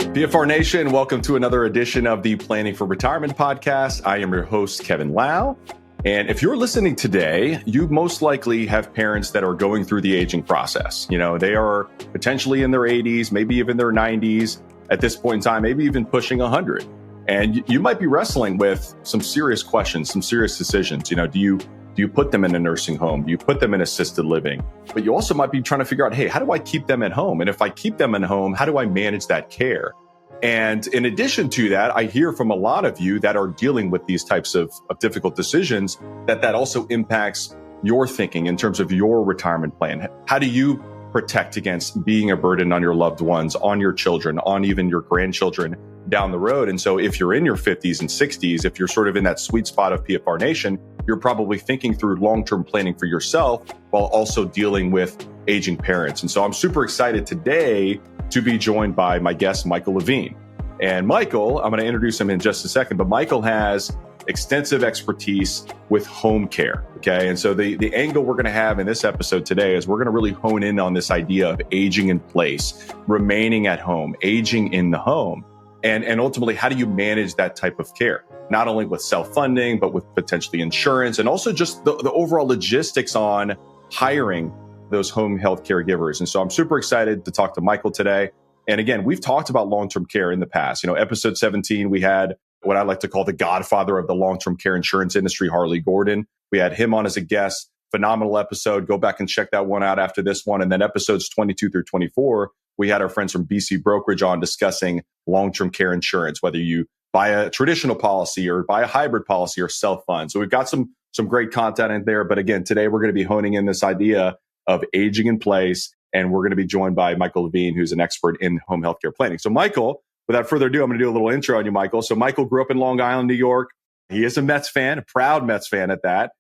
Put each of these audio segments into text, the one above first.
PFR Nation, welcome to another edition of the Planning for Retirement podcast. I am your host, Kevin Lau. And if you're listening today, you most likely have parents that are going through the aging process. You know, they are potentially in their 80s, maybe even their 90s at this point in time, maybe even pushing 100. And you might be wrestling with some serious questions, some serious decisions. You know, do you put them in a nursing home? Do you put them in assisted living? But you also might be trying to figure out, hey, how do I keep them at home? And if I keep them at home, how do I manage that care? And in addition to that, I hear from a lot of you that are dealing with these types of difficult decisions that also impacts your thinking in terms of your retirement plan. How do you protect against being a burden on your loved ones, on your children, on even your grandchildren down the road? And so if you're in your 50s and 60s, if you're sort of in that sweet spot of PFR Nation, you're probably thinking through long-term planning for yourself while also dealing with aging parents. And so I'm super excited today to be joined by my guest, Michael Levine. And Michael, I'm going to introduce him in just a second, but Michael has extensive expertise with home care. Okay. And so the angle we're going to have in this episode today is we're going to really hone in on this idea of aging in place, remaining at home, aging in the home. And ultimately, how do you manage that type of care? Not only with self-funding, but with potentially insurance, and also just the overall logistics on hiring those home health caregivers. And so I'm super excited to talk to Michael today. And again, we've talked about long-term care in the past. You know, episode 17, we had what I like to call the godfather of the long-term care insurance industry, Harley Gordon. We had him on as a guest. Phenomenal episode. Go back and check that one out after this one. And then episodes 22 through 24, we had our friends from BC Brokerage on discussing long-term care insurance, whether you buy a traditional policy or buy a hybrid policy or self-fund. So we've got some great content in there. But again, today we're going to be honing in this idea of aging in place. And we're going to be joined by Michael Levine, who's an expert in home healthcare planning. So Michael, without further ado, I'm going to do a little intro on you, Michael. So Michael grew up in Long Island, New York. He is a Mets fan, a proud Mets fan at that.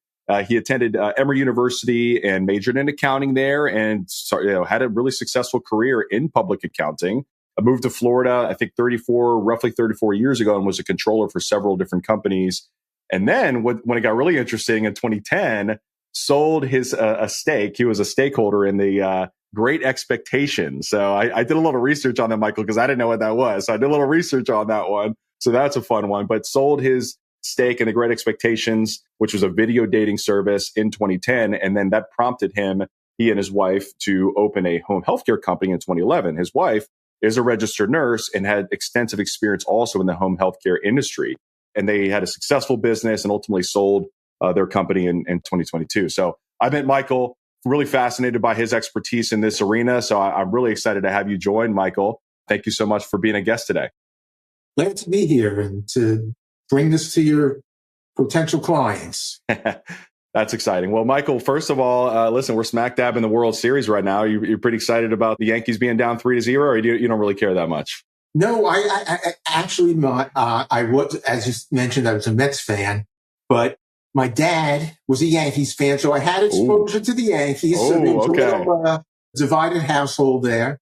He attended Emory University and majored in accounting there and had a really successful career in public accounting. I moved to Florida, I think roughly 34 years ago, and was a controller for several different companies. And then when it got really interesting in 2010, sold his a stake. He was a stakeholder in the Great Expectations. So I did a little research on that, Michael, because I didn't know what that was. So I did a little research on that one. So that's a fun one. But sold his stake in the Great Expectations, which was a video dating service, in 2010. And then that prompted he and his wife, to open a home healthcare company in 2011. His wife is a registered nurse and had extensive experience also in the home healthcare industry. And they had a successful business and ultimately sold their company in 2022. So I met Michael, really fascinated by his expertise in this arena. So I'm really excited to have you join, Michael. Thank you so much for being a guest today. Glad to be here and to bring this to your potential clients. That's exciting. Well, Michael, first of all, listen, we're smack dab in the World Series right now. You're pretty excited about the Yankees being down 3-0, or you don't really care that much? No, I actually not. I was, as you mentioned, I was a Mets fan, but my dad was a Yankees fan, so I had exposure to the Yankees. So there was a little divided household there.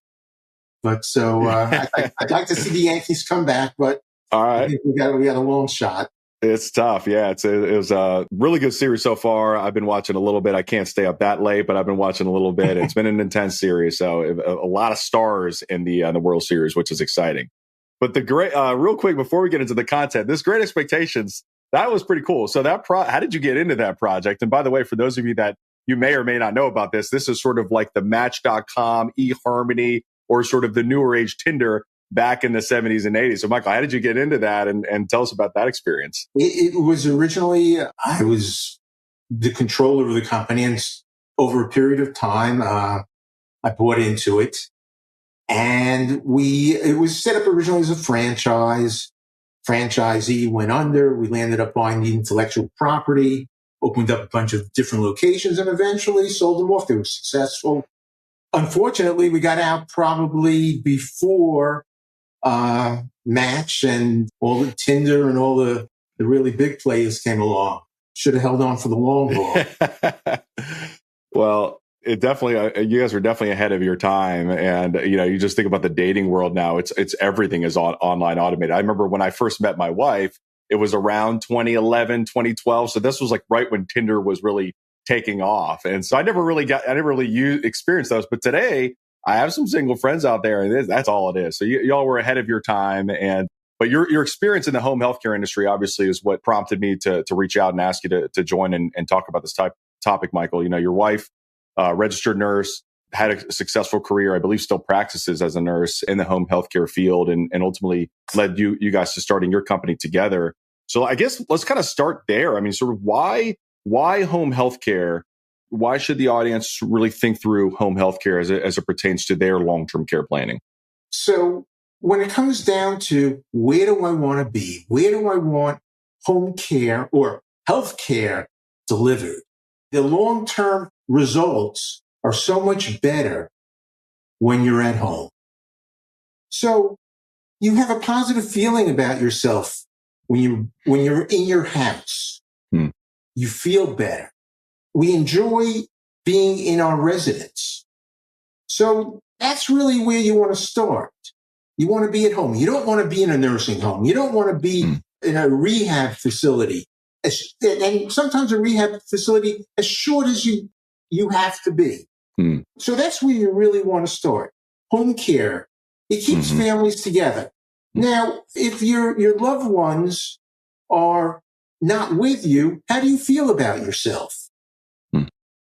But so I'd like to see the Yankees come back, but all right, I think we got a long shot. It's tough. Yeah, it was a really good series so far. I've been watching a little bit. I can't stay up that late, but I've been watching a little bit. It's been an intense series. So a lot of stars in the World Series, which is exciting. But the great, real quick, before we get into the content, this Great Expectations, that was pretty cool. So how did you get into that project? And by the way, for those of you that you may or may not know about this is sort of like the Match.com, eHarmony, or sort of the newer age Tinder back in the 70s and 80s. So Michael, how did you get into that, and tell us about that experience? It was originally, I was the controller of the company, and over a period of time, I bought into it. And it was set up originally as a franchise. Franchisee went under. We landed up buying the intellectual property, opened up a bunch of different locations, and eventually sold them off. They were successful. Unfortunately, we got out probably before Match and all the Tinder and all the really big players came along. Should have held on for the long haul. Well, it definitely, you guys were definitely ahead of your time. And, you just think about the dating world now. It's everything is online automated. I remember when I first met my wife, it was around 2011, 2012. So this was like right when Tinder was really taking off. And so I never really experienced those. But today I have some single friends out there, and that's all it is. So y'all were ahead of your time, but your experience in the home healthcare industry obviously is what prompted me to reach out and ask you to join and talk about this topic, Michael. Your wife, registered nurse, had a successful career, I believe still practices as a nurse in the home healthcare field, and ultimately led you guys to starting your company together. So I guess let's kind of start there. I mean, sort of why home healthcare? Why should the audience really think through home healthcare as it pertains to their long-term care planning? So when it comes down to where do I want to be? Where do I want home care or health care delivered? The long-term results are so much better when you're at home. So you have a positive feeling about yourself when you're in your house. You feel better. We enjoy being in our residence. So that's really where you want to start. You want to be at home. You don't want to be in a nursing home. You don't want to be in a rehab facility. And sometimes a rehab facility as short as you have to be. So that's where you really want to start. Home care. It keeps families together. Now, if your loved ones are not with you, how do you feel about yourself?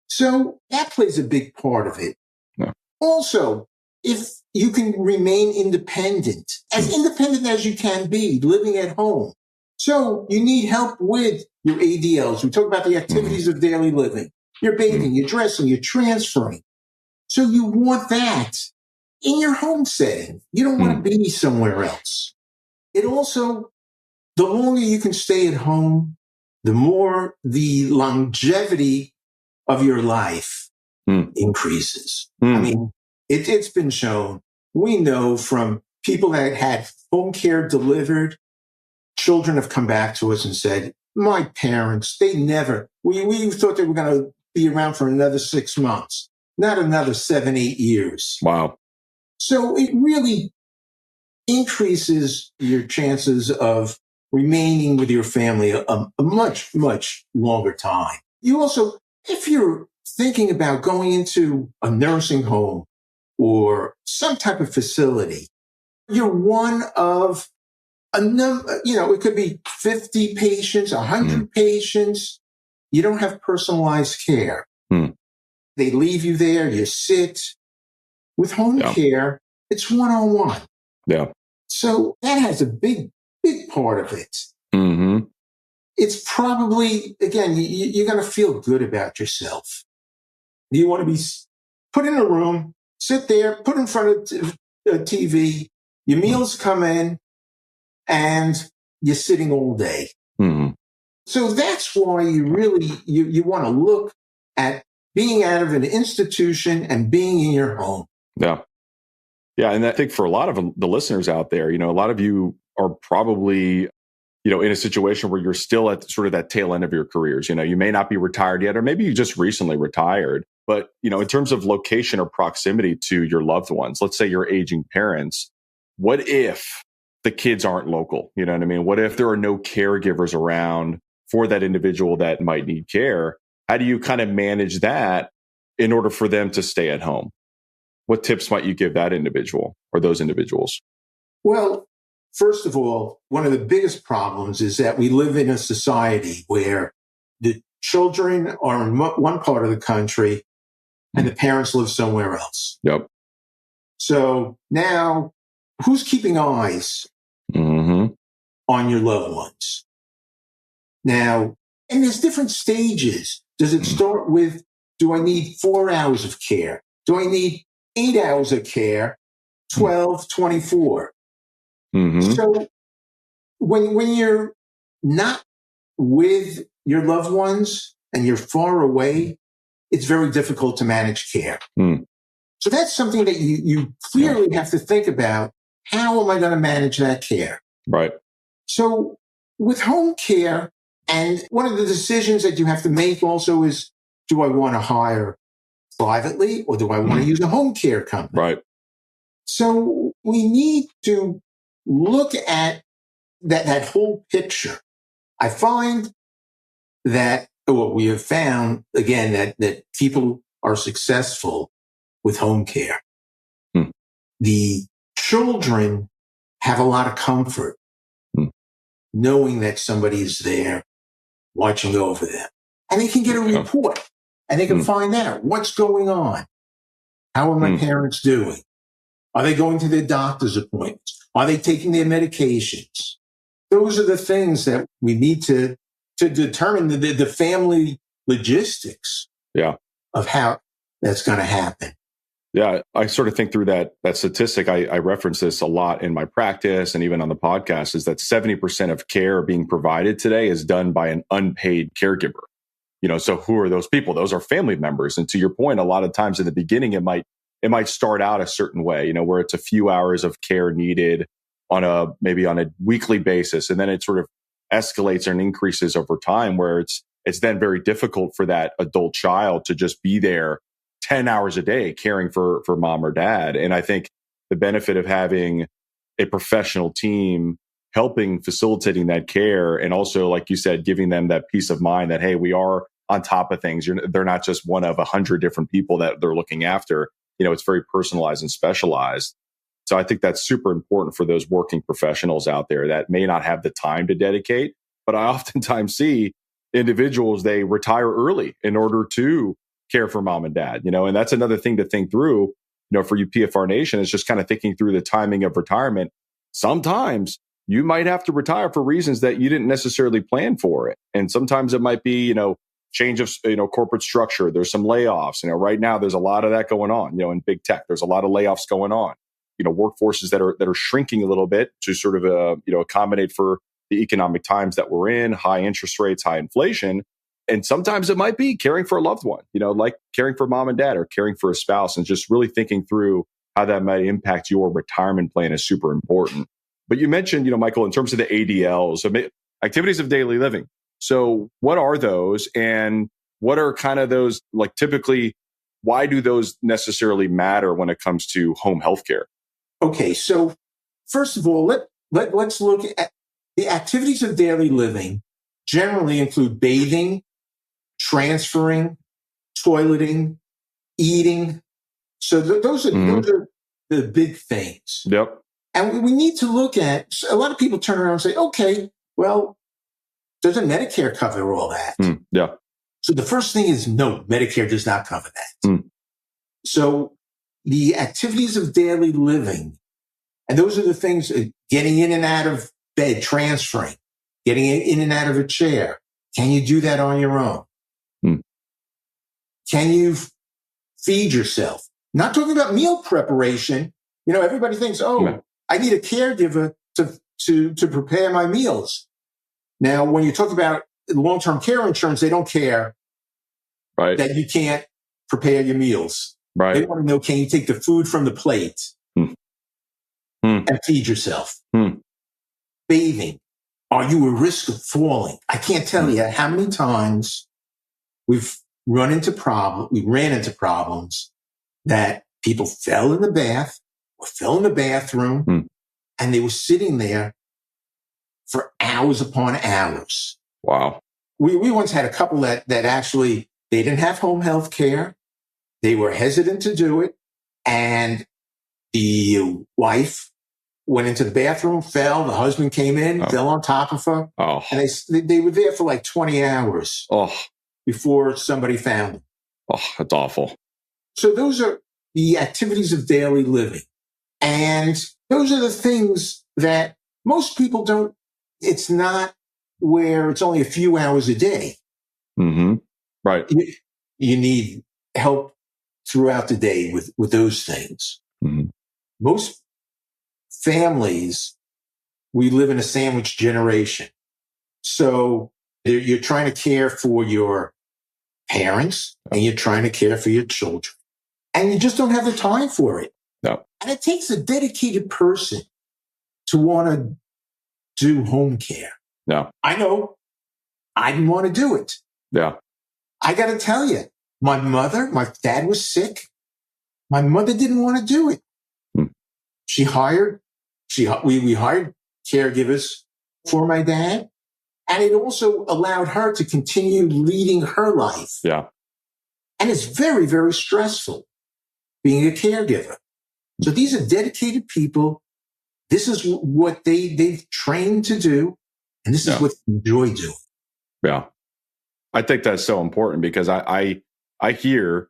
So that plays a big part of it. Yeah. Also, if you can remain independent as you can be, living at home. So you need help with your ADLs. We talk about the activities of daily living. You're bathing, you're dressing, you're transferring. So you want that in your home setting. You don't want to be somewhere else. It also, the longer you can stay at home, the more the longevity of your life increases. I mean, it's been shown. We know from people that had home care delivered, children have come back to us and said, my parents, we thought they were going to be around for another 6 months, not another 7, 8 years. Wow. So it really increases your chances of remaining with your family a much, much longer time. You also, if you're thinking about going into a nursing home or some type of facility, you're one of a number, it could be 50 patients, 100 patients. You don't have personalized care. They leave you there, you sit. With home care, it's one-on-one. Yeah. So that has a big, big part of it. It's probably, again, you're going to feel good about yourself. You want to be put in a room, sit there, put in front of a TV, your meals come in, and you're sitting all day. So that's why you really, you want to look at being out of an institution and being in your home. Yeah. Yeah. And I think for a lot of the listeners out there, a lot of you are probably, in a situation where you're still at sort of that tail end of your careers. You may not be retired yet, or maybe you just recently retired. But, in terms of location or proximity to your loved ones, let's say your aging parents, what if the kids aren't local? You know what I mean? What if there are no caregivers around for that individual that might need care? How do you kind of manage that in order for them to stay at home? What tips might you give that individual or those individuals? Well, first of all, one of the biggest problems is that we live in a society where the children are in one part of the country and the parents live somewhere else. Yep. So now, who's keeping eyes on your loved ones? Now, and there's different stages. Does it start with, do I need 4 hours of care? Do I need 8 hours of care? 12, 24. So when you're not with your loved ones and you're far away, it's very difficult to manage care. So that's something that you clearly have to think about. How am I going to manage that care? Right. So with home care, and one of the decisions that you have to make also is, do I want to hire privately or do I want to use a home care company? Right. So we need to look at that whole picture. I find that what we have found, again, that people are successful with home care. the children have a lot of comfort knowing that somebody is there watching over them. And they can get a report and they can find out what's going on. How are my parents doing? Are they going to their doctor's appointments? Are they taking their medications? Those are the things that we need to determine the family logistics of how that's going to happen. Yeah, I sort of think through that statistic. I reference this a lot in my practice and even on the podcast, is that 70% of care being provided today is done by an unpaid caregiver. So who are those people? Those are family members. And to your point, a lot of times in the beginning, it might start out a certain way, where it's a few hours of care needed maybe on a weekly basis. And then it sort of escalates and increases over time, where it's then very difficult for that adult child to just be there 10 hours a day caring for mom or dad. And I think the benefit of having a professional team facilitating that care, and also, like you said, giving them that peace of mind that, hey, we are on top of things. They're not just one of 100 different people that they're looking after. It's very personalized and specialized. So I think that's super important for those working professionals out there that may not have the time to dedicate. But I oftentimes see individuals, they retire early in order to care for mom and dad, and that's another thing to think through, for you PFR Nation, is just kind of thinking through the timing of retirement. Sometimes you might have to retire for reasons that you didn't necessarily plan for it. And sometimes it might be, change of, corporate structure. There's some layoffs, right now there's a lot of that going on, in big tech. There's a lot of layoffs going on, workforces that are shrinking a little bit to sort of, accommodate for the economic times that we're in, high interest rates, high inflation. And sometimes it might be caring for a loved one, like caring for mom and dad or caring for a spouse, and just really thinking through how that might impact your retirement plan is super important. But you mentioned, Michael, in terms of the ADLs, activities of daily living. So what are those, and what are kind of those, like, typically, why do those necessarily matter when it comes to home healthcare? Okay, so first of all, let's look at the activities of daily living. Generally include bathing, transferring, toileting, eating. So those are the big things. Yep. And we need to look at, a lot of people turn around and say, okay, well, doesn't Medicare cover all that? Yeah. So the first thing is, no, Medicare does not cover that. So the activities of daily living, and those are the things, getting in and out of bed, transferring, getting in and out of a chair. Can you do that on your own? Can you feed yourself? Not talking about meal preparation. Everybody thinks, I need a caregiver to prepare my meals. Now, when you talk about long-term care insurance, they don't care that you can't prepare your meals. Right. They want to know, can you take the food from the plate and feed yourself? Bathing. Are you at risk of falling? I can't tell you how many times we ran into problems that people fell in the bath or fell in the bathroom and they were sitting there for hours upon hours. Wow. We once had a couple that actually, they didn't have home health care. They were hesitant to do it. And the wife went into the bathroom, fell. The husband came in, fell on top of her. And they were there for like 20 hours before somebody found them. That's awful. So those are the activities of daily living. And those are the things that most people don't, it's not where it's only a few hours a day. Right. You need help throughout the day with those things. Most families, we live in a sandwich generation. So you're trying to care for your parents and you're trying to care for your children. And you just don't have the time for it. No. And it takes a dedicated person to want to do home care. No. I know. I didn't want to do it. Yeah. I got to tell you, my dad was sick. My mother didn't want to do it. We hired caregivers for my dad. And it also allowed her to continue leading her life. Yeah. And it's very, very stressful being a caregiver. So these are dedicated people. This is what they've trained to do, and this is what they enjoy doing. Yeah. I think that's so important because I hear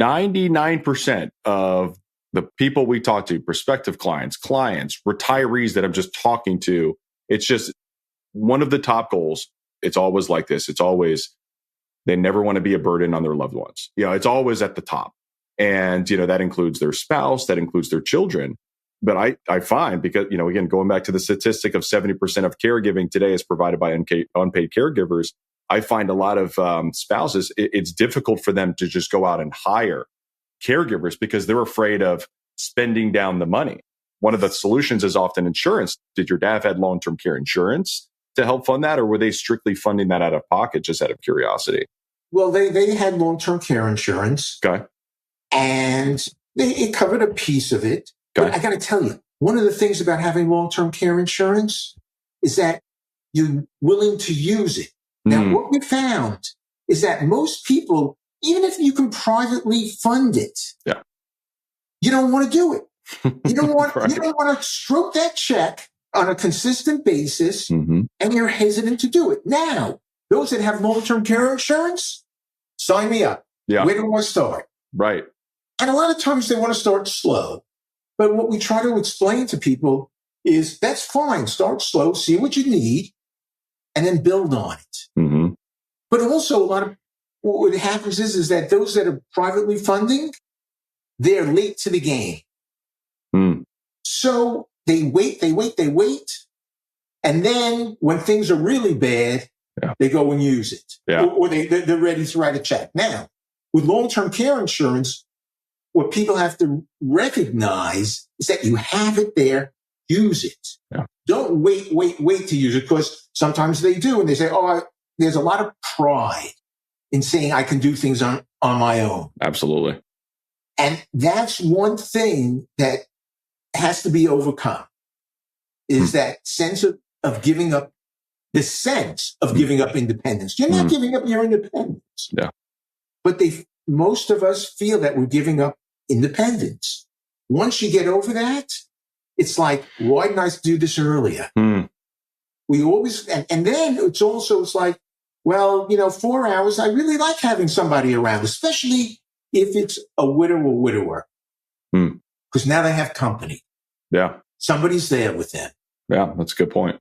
99% of the people we talk to, prospective clients, retirees that I'm just talking to, it's just one of the top goals. It's always like this. It's always, they never want to be a burden on their loved ones. It's always at the top. And, that includes their spouse, that includes their children. But I find, because, again, going back to the statistic of 70% of caregiving today is provided by unpaid caregivers, I find a lot of spouses, it's difficult for them to just go out and hire caregivers because they're afraid of spending down the money. One of the solutions is often insurance. Did your dad have long-term care insurance to help fund that, or were they strictly funding that out of pocket, just out of curiosity? Well, they had long-term care insurance. Okay. And it covered a piece of it. Okay. But I got to tell you, one of the things about having long-term care insurance is that you're willing to use it. Now, what we found is that most people, even if you can privately fund it, you don't want to do it. You don't want you don't want to stroke that check on a consistent basis, and you're hesitant to do it. Now, those that have long-term care insurance, sign me up. Yeah. Where do I start? Right. And a lot of times they want to start slow. But what we try to explain to people is that's fine. Start slow, see what you need, and then build on it. But also, a lot of what happens is that those that are privately funding, they're late to the game. So they wait. And then when things are really bad, they go and use it. Or they're ready to write a check. Now, with long-term care insurance, what people have to recognize is that you have it there, use it. Don't wait to use it, because sometimes they do. And they say, there's a lot of pride in saying I can do things on my own. Absolutely. And that's one thing that has to be overcome, is that sense of giving up, the sense of giving up independence. You're not giving up your independence. But most of us feel that we're giving up independence. Once you get over that, it's like, why didn't I do this earlier? We always, and then it's like, well, 4 hours, I really like having somebody around, especially if it's a widow or widower, because now they have company. Somebody's there with them. That's a good point.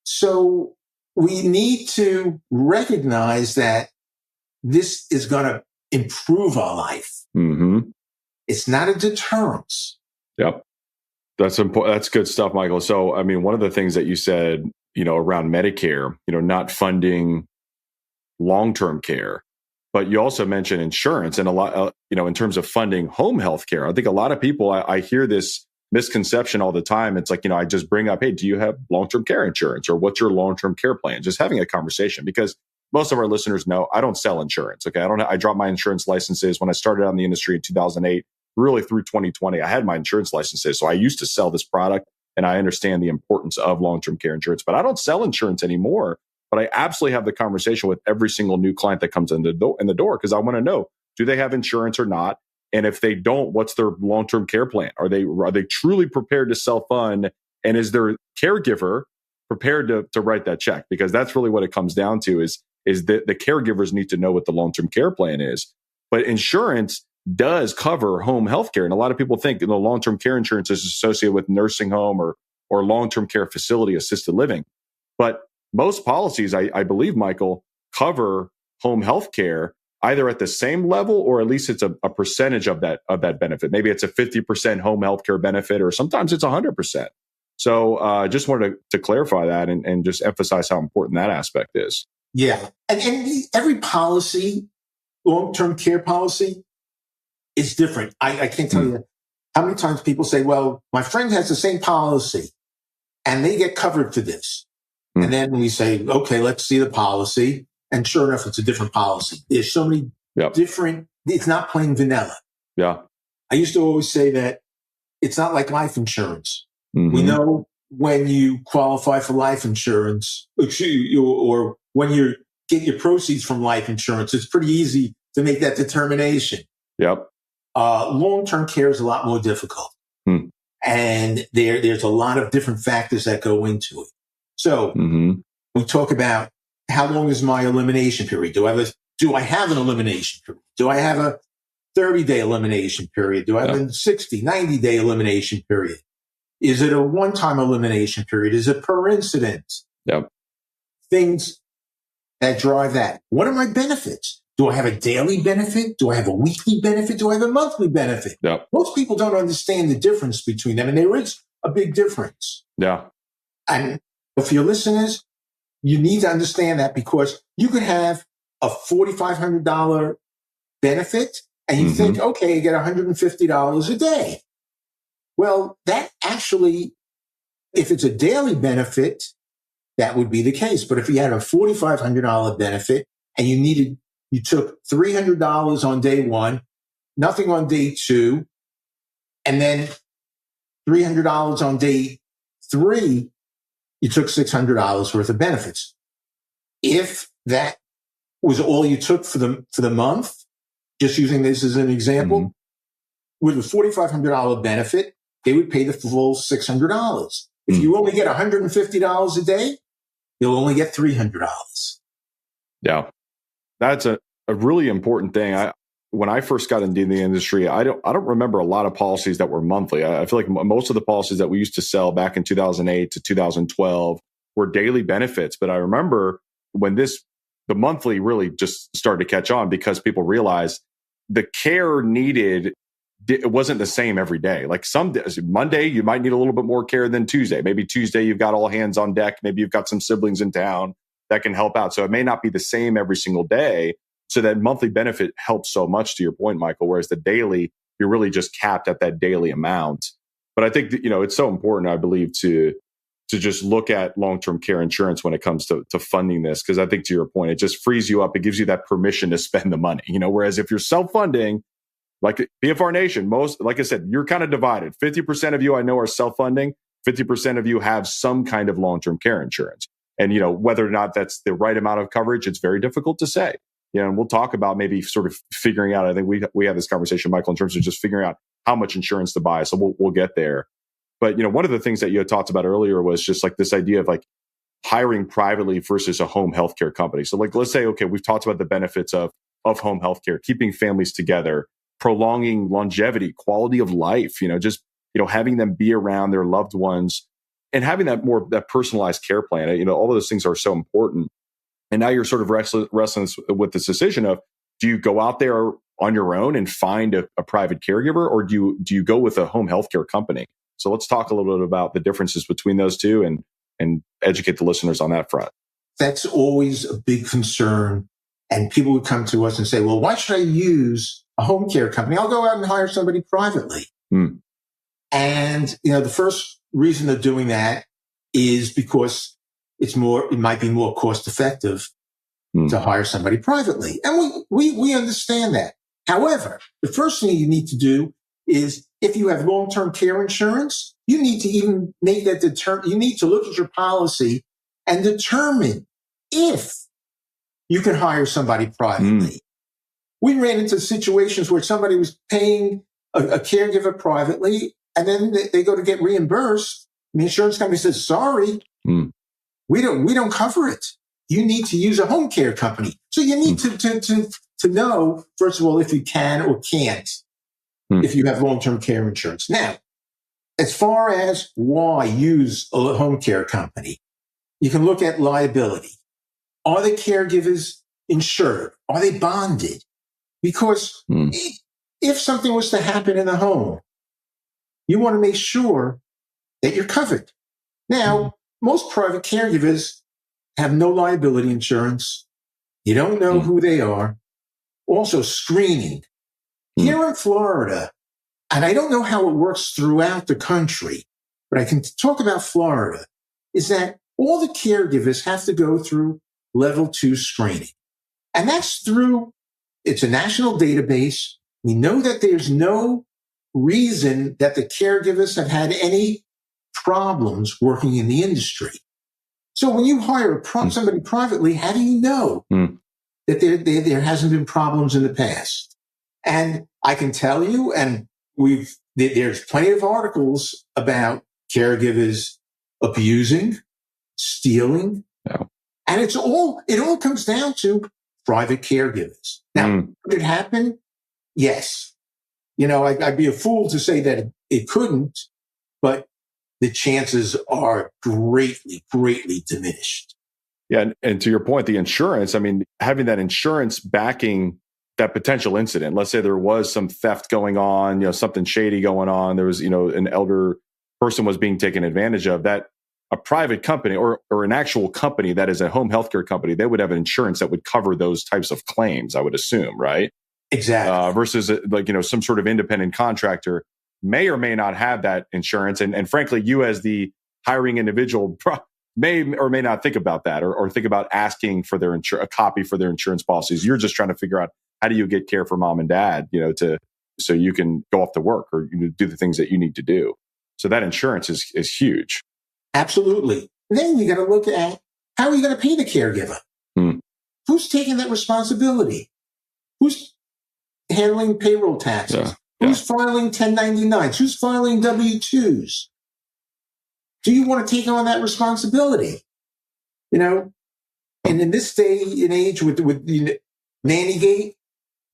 So we need to recognize that this is going to improve our life. It's not a deterrence. That's important. That's good stuff, Michael. So, I mean, one of the things that you said, around Medicare, not funding long-term care, but you also mentioned insurance and a lot, in terms of funding home health care. I think a lot of people, I hear this misconception all the time. It's like, I just bring up, hey, do you have long-term care insurance, or what's your long-term care plan? Just having a conversation, because most of our listeners know I don't sell insurance. Okay. I dropped my insurance licenses when I started out in the industry in 2008, really through 2020. I had my insurance licenses. So I used to sell this product, and I understand the importance of long-term care insurance, but I don't sell insurance anymore. But I absolutely have the conversation with every single new client that comes in the door, because I want to know, do they have insurance or not? And if they don't, what's their long-term care plan? Are they truly prepared to self-fund? And is their caregiver prepared to write that check? Because that's really what it comes down to, is that the caregivers need to know what the long-term care plan is. But insurance does cover home health care. And a lot of people think long-term care insurance is associated with nursing home or long-term care facility assisted living. But most policies, I believe, Michael, cover home health care either at the same level, or at least it's a percentage of that benefit. Maybe it's a 50% home health care benefit, or sometimes it's 100%. So just wanted to clarify that and just emphasize how important that aspect is. Yeah. And every policy, long-term care policy, is different. I can't tell you how many times people say, well, my friend has the same policy and they get covered for this. And then we say, okay, let's see the policy. And sure enough, it's a different policy. There's so many different, it's not plain vanilla. I used to always say that it's not like life insurance. We know when you qualify for life insurance, or when you get your proceeds from life insurance, it's pretty easy to make that determination. Long-term care is a lot more difficult. And there's a lot of different factors that go into it. So we talk about how long is my elimination period? Do I have an elimination period? Do I have a 30-day elimination period? Do I have a 60, 90-day elimination period? Is it a one-time elimination period? Is it per incident? Yep. Things that drive that. What are my benefits? Do I have a daily benefit? Do I have a weekly benefit? Do I have a monthly benefit? Yep. Most people don't understand the difference between them, and there is a big difference. Yeah. And for your listeners, you need to understand that, because you could have a $4,500 benefit and you think, okay, you get $150 a day. Well, that actually, if it's a daily benefit, that would be the case. But if you had a $4,500 benefit and you took $300 on day one, nothing on day two, and then $300 on day three, you took $600 worth of benefits. If that was all you took for the month, just using this as an example, with a $4,500 benefit, they would pay the full $600. If you only get $150 a day, you'll only get $300. Yeah, that's a really important thing. When I first got into the industry, I don't remember a lot of policies that were monthly. I feel like most of the policies that we used to sell back in 2008 to 2012 were daily benefits. But I remember when the monthly really just started to catch on, because people realized the care needed, it wasn't the same every day. Like some days, Monday, you might need a little bit more care than Tuesday. Maybe Tuesday, you've got all hands on deck. Maybe you've got some siblings in town that can help out. So it may not be the same every single day. So that monthly benefit helps so much, to your point, Michael, whereas the daily, you're really just capped at that daily amount. But I think that, it's so important, I believe, to just look at long-term care insurance when it comes to funding this. Because I think, to your point, it just frees you up. It gives you that permission to spend the money, whereas if you're self-funding, like BFR Nation, like I said, you're kind of divided. 50% of you I know are self-funding. 50% of you have some kind of long-term care insurance. And, whether or not that's the right amount of coverage, it's very difficult to say. And we'll talk about maybe sort of figuring out, I think we had this conversation, Michael, in terms of just figuring out how much insurance to buy. So we'll get there. But, one of the things that you had talked about earlier was just like this idea of like hiring privately versus a home healthcare company. So like, let's say, okay, we've talked about the benefits of home healthcare, keeping families together, prolonging longevity, quality of life, having them be around their loved ones and having that personalized care plan. All of those things are so important. And now you're sort of wrestling with this decision of, do you go out there on your own and find a private caregiver, or do you go with a home healthcare company? So let's talk a little bit about the differences between those two and educate the listeners on that front. That's always a big concern. And people would come to us and say, well, why should I use a home care company? I'll go out and hire somebody privately. And, the first reason of doing that is because it might be more cost effective to hire somebody privately. And we understand that. However, the first thing you need to do is, if you have long-term care insurance, you need to even make that you need to look at your policy and determine if you can hire somebody privately. We ran into situations where somebody was paying a caregiver privately, and then they go to get reimbursed. And the insurance company says, sorry, we don't cover it. You need to use a home care company. So you need to know, first of all, if you can or can't, if you have long-term care insurance. Now, as far as why use a home care company, you can look at liability. Are the caregivers insured? Are they bonded? Because if something was to happen in the home, you want to make sure that you're covered. Now, most private caregivers have no liability insurance. You don't know who they are. Also, screening. Here in Florida, and I don't know how it works throughout the country, but I can talk about Florida, is that all the caregivers have to go through level 2 screening. And that's it's a national database. We know that there's no reason that the caregivers have had any problems working in the industry. So when you hire somebody privately, how do you know that there hasn't been problems in the past? And I can tell you, and there's plenty of articles about caregivers abusing, stealing, Yeah. and it all comes down to private caregivers. Now, could it happen? Yes. I'd be a fool to say that it couldn't, but the chances are greatly, greatly diminished. Yeah. And to your point, the insurance, I mean, having that insurance backing that potential incident, let's say there was some theft going on, something shady going on. There was, an elder person was being taken advantage of, that a private company or an actual company that is a home healthcare company, they would have an insurance that would cover those types of claims, I would assume, right? Exactly. Versus some sort of independent contractor may or may not have that insurance. And frankly, you as the hiring individual may or may not think about that or think about asking for their a copy for their insurance policies. You're just trying to figure out how do you get care for mom and dad, so you can go off to work or do the things that you need to do. So that insurance is huge. Absolutely. Then you got to look at how are you going to pay the caregiver? Who's taking that responsibility? Who's handling payroll taxes? Who's filing 1099s? Who's filing W-2s? Do you want to take on that responsibility? And in this day and age with Nannygate,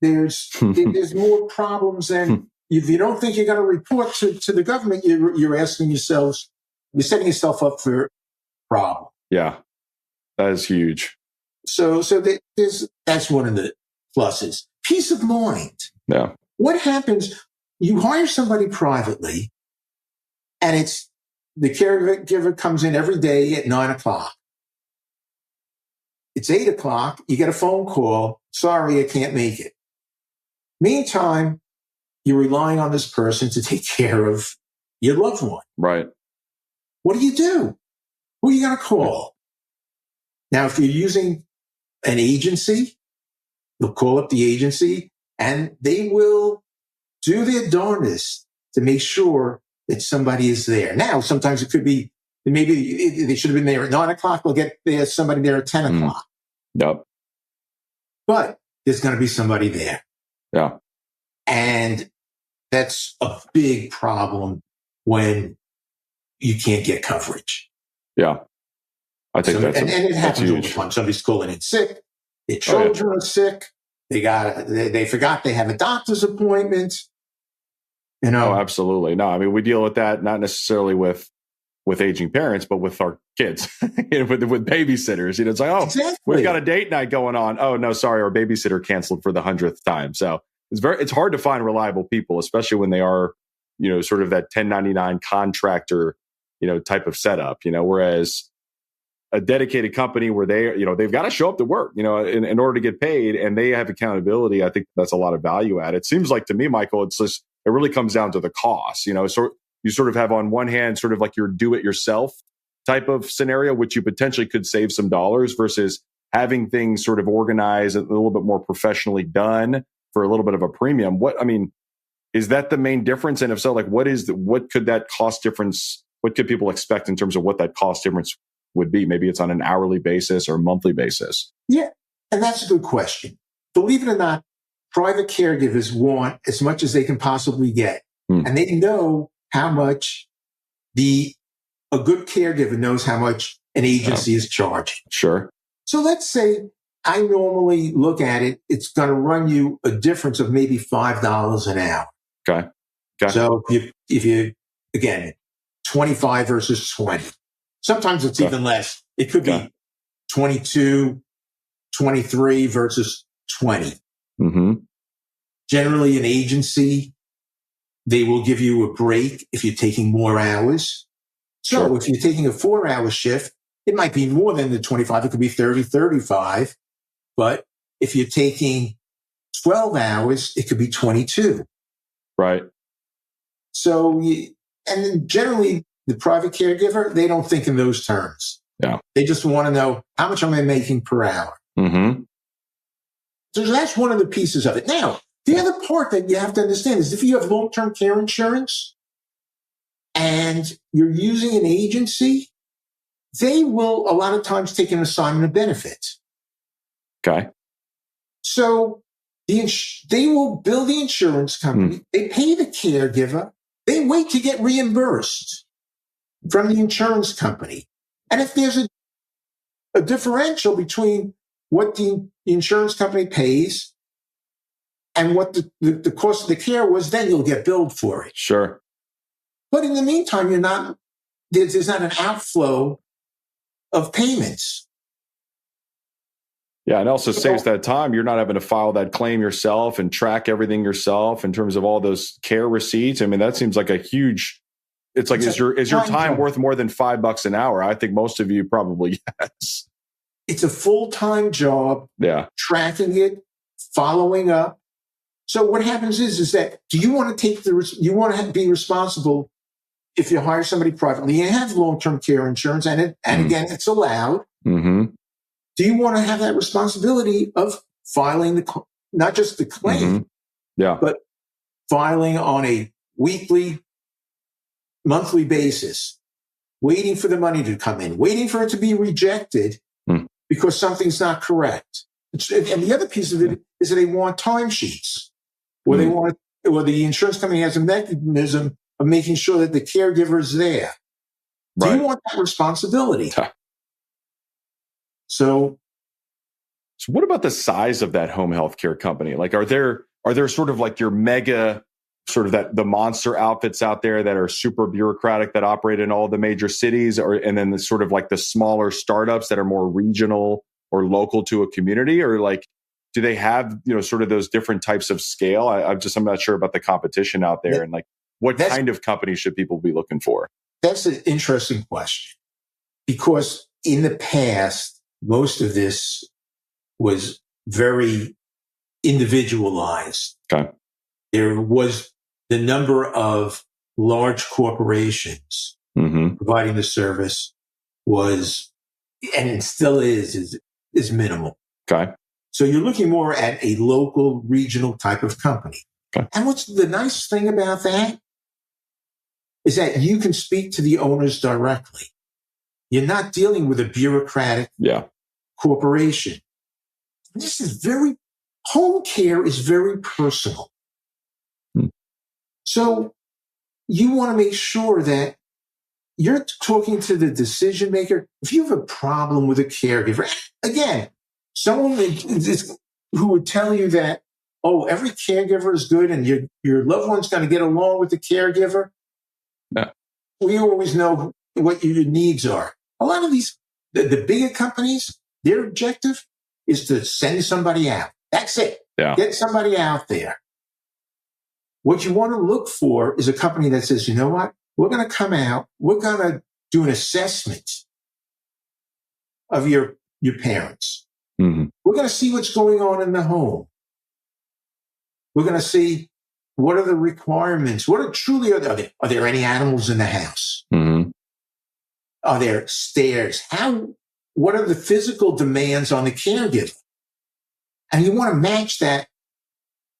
there's more problems than if you don't think you're going to report to the government, you're asking yourselves, you're setting yourself up for a problem. Yeah, that is huge. So that's one of the pluses. Peace of mind. Yeah. What happens? You hire somebody privately, and the caregiver comes in every day at 9:00. It's 8:00. You get a phone call. Sorry, I can't make it. Meantime, you're relying on this person to take care of your loved one. Right. What do? Who are you going to call? Now, if you're using an agency, you'll call up the agency and they will do their darndest to make sure that somebody is there. Now, sometimes it could be, maybe they should have been there at 9:00. We'll get somebody there at 10:00. Yep. But there's going to be somebody there. Yeah. And that's a big problem when you can't get coverage. Yeah. I think and it happens all the time. Somebody's calling in sick. Their children are sick. They forgot they have a doctor's appointment. Oh, absolutely. No, I mean, we deal with that, not necessarily with aging parents, but with our kids, with babysitters. It's like, exactly. We've got a date night going on. Oh, no, sorry. Our babysitter canceled for the 100th time. So it's hard to find reliable people, especially when they are, sort of that 1099 contractor, type of setup, whereas a dedicated company where they've got to show up to work, in order to get paid, and they have accountability. I think that's a lot of value add. It seems like to me, Michael, it really comes down to the cost, so you sort of have on one hand, sort of like your do it yourself type of scenario, which you potentially could save some dollars versus having things sort of organized a little bit more professionally done for a little bit of a premium. Is that the main difference? And if so, what could that cost difference, what could people expect in terms of what that cost difference would be? Maybe it's on an hourly basis or monthly basis. Yeah. And that's a good question. Believe it or not, private caregivers want as much as they can possibly get. And they know how much a good caregiver knows how much an agency is charging. Sure. So let's say I normally look at it, it's going to run you a difference of maybe $5 an hour. Okay. So if you, again, 25 versus 20, sometimes it's even less. It could be 22, 23 versus 20. Mm-hmm. Generally, an agency, they will give you a break if you're taking more hours. So if you're taking a 4-hour shift, it might be more than the 25. It could be 30, 35. But if you're taking 12 hours, it could be 22. Right. So, and then generally, the private caregiver, they don't think in those terms. Yeah. They just want to know, how much am I making per hour? Mm-hmm. So that's one of the pieces of it. Now, the other part that you have to understand is if you have long-term care insurance and you're using an agency, they will a lot of times take an assignment of benefits. Okay. So They will bill the insurance company. They pay the caregiver. They wait to get reimbursed from the insurance company. And if there's a differential between what the insurance company pays and what the cost of the care was, then you'll get billed for it. Sure. But in the meantime, there's not an outflow of payments. Yeah, and also saves that time. You're not having to file that claim yourself and track everything yourself in terms of all those care receipts. I mean, that seems like a huge. It's like, is your time worth more than $5 an hour? I think most of you probably yes. It's a full-time job. Yeah, tracking it, following up. So what happens is that do you want to be responsible if you hire somebody privately? You have long-term care insurance, and again, it's allowed. Mm-hmm. Do you want to have that responsibility of filing not just the claim, but filing on a weekly, monthly basis, waiting for the money to come in, waiting for it to be rejected because something's not correct? And the other piece of it is that they want timesheets, or the insurance company has a mechanism of making sure that the caregiver is there. Do you want that responsibility? So what about the size of that home health care company? Like, are there sort of like your mega, sort of the monster outfits out there that are super bureaucratic that operate in all the major cities, and then the sort of like the smaller startups that are more regional or local to a community, or like, do they have, sort of those different types of scale? I'm not sure about the competition out there, and like, what kind of company should people be looking for? That's an interesting question, because in the past, most of this was very individualized. Okay. There was the number of large corporations providing the service was, and it still is minimal. Okay. So you're looking more at a local, regional type of company. Okay. And what's the nice thing about that is that you can speak to the owners directly. You're not dealing with a bureaucratic corporation. This is home care is very personal. So you want to make sure that you're talking to the decision maker. If you have a problem with a caregiver, again, someone who would tell you that, every caregiver is good and your loved one's going to get along with the caregiver. Yeah. We always know what your needs are. A lot of these, the bigger companies, their objective is to send somebody out. That's it. Yeah. Get somebody out there. What you want to look for is a company that says, you know what? We're going to come out. We're going to do an assessment of your parents. Mm-hmm. We're going to see what's going on in the home. We're going to see what are the requirements. What are there any animals in the house? Mm-hmm. Are there stairs? What are the physical demands on the caregiver? And you want to match that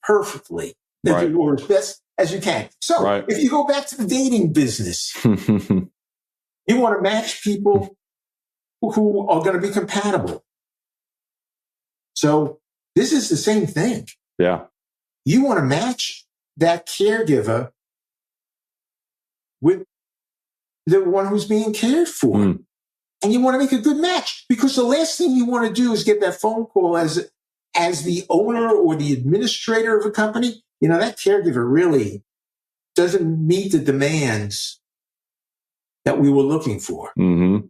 perfectly, or as best as you can. So if you go back to the dating business, you want to match people who are going to be compatible. So this is the same thing. Yeah. You want to match that caregiver with the one who's being cared for. And you want to make a good match, because the last thing you want to do is get that phone call as the owner or the administrator of a company. That caregiver really doesn't meet the demands that we were looking for. Mm-hmm.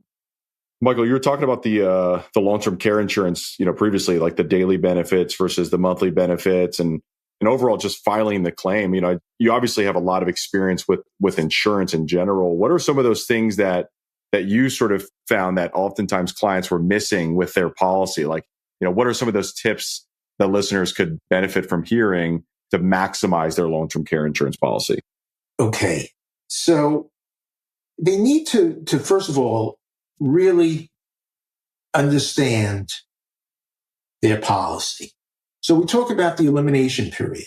Michael, you were talking about the long-term care insurance, previously, like the daily benefits versus the monthly benefits, and overall just filing the claim. You obviously have a lot of experience with insurance in general. What are some of those things that you sort of found that oftentimes clients were missing with their policy? Like, what are some of those tips that listeners could benefit from hearing to maximize their long-term care insurance policy? Okay. So they need to first of all, really understand their policy. So we talk about the elimination period.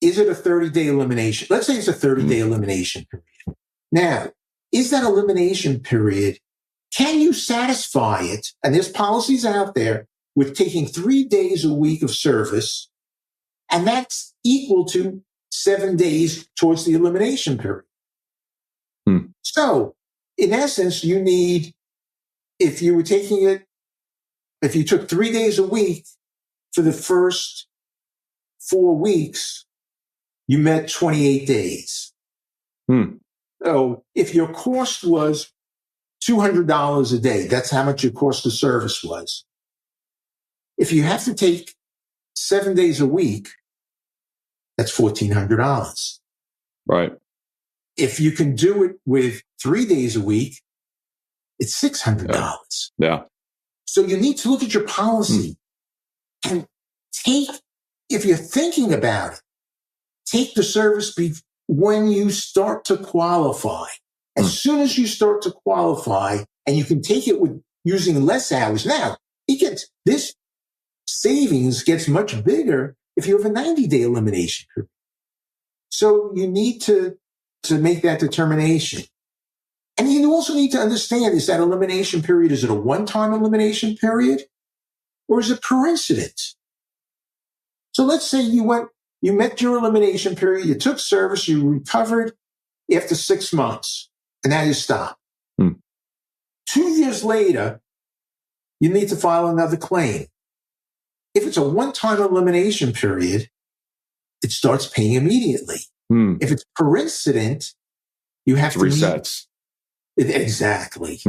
Is it a 30-day elimination? Let's say it's a 30-day elimination period. Now, is that elimination period, can you satisfy it? And there's policies out there with taking 3 days a week of service, and that's equal to 7 days towards the elimination period. So, in essence, you need, if you took 3 days a week for the first 4 weeks, you met 28 days. So if your cost was $200 a day, that's how much your cost of service was. If you have to take 7 days a week, that's $1,400. Right. If you can do it with 3 days a week, it's $600. Yeah. So you need to look at your policy and if you're thinking about it, take the service when you start to qualify. As soon as you start to qualify, and you can take it with using less hours. Now, this savings gets much bigger if you have a 90-day elimination period. So you need to make that determination. And you also need to understand, is that elimination period, is it a one-time elimination period, or is it per incident? So let's say you met your elimination period, you took service, you recovered after 6 months, and now you stop. 2 years later, you need to file another claim. If it's a one-time elimination period, it starts paying immediately. If it's per incident, you have to resets. Exactly.